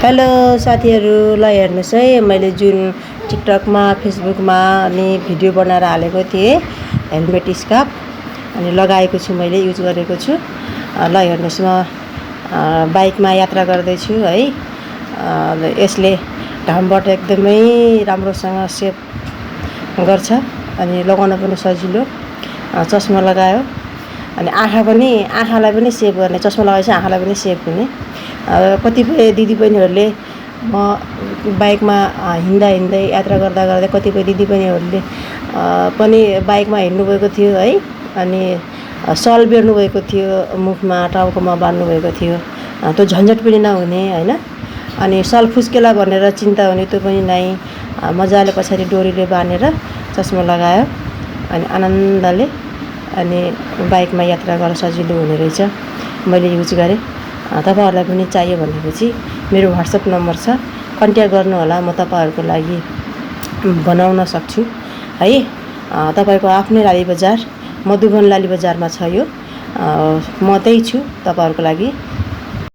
Hello साथीहरू, ल हेर्नुहोस् है, मैले जुन टिकटकमा फेसबुकमा अनि भिडियो बनाएर हालेको थिएँ हेलमेट स्कार्फ अनि लगाएको छु, मैले युज गरेको छु। ल हेर्नुहोस्, म बाइकमा यात्रा गर्दैछु है। यसले घामबाट एकदमै राम्रोसँग सेभ गर्छ अनि लगाउन पनि सजिलो। चस्मा लगायो अनि आँखालाई पनि सेभ गर्ने, चस्मा लगाएपछि आँखालाई पनि सेभ हुने। कतिपय दिदीबहिनीहरूले म बाइकमा हिँड्दै यात्रा गर्दा कतिपय दिदीबहिनीहरूले पनि बाइकमा हिँड्नुभएको थियो है। अनि सल बेर्नुभएको थियो, मुखमा टाउकोमा बान्नुभएको थियो। त्यो झन्झट पनि नहुने होइन। अनि सल फुस्केला भनेर चिन्ता हुने त्यो पनि नै। मजाले पछाडि डोरीले बाँधेर चस्मा लगायो अनि आनन्दले अनि बाइकमा यात्रा गर्न सजिलो हुने रहेछ। मैले युज गरेँ। तपाईहरुलाई पनि चाहियो भनेपछि मेरो WhatsApp नम्बर छ, कन्ट्याक्ट गर्नुहोला। म तपाईहरुको लागि बनाउन सक्छु है। तपाईको आफ्नै लाली बजार, मधुबन लाली बजारमा छ यो। म त्यही छु तपाईहरुको लागि।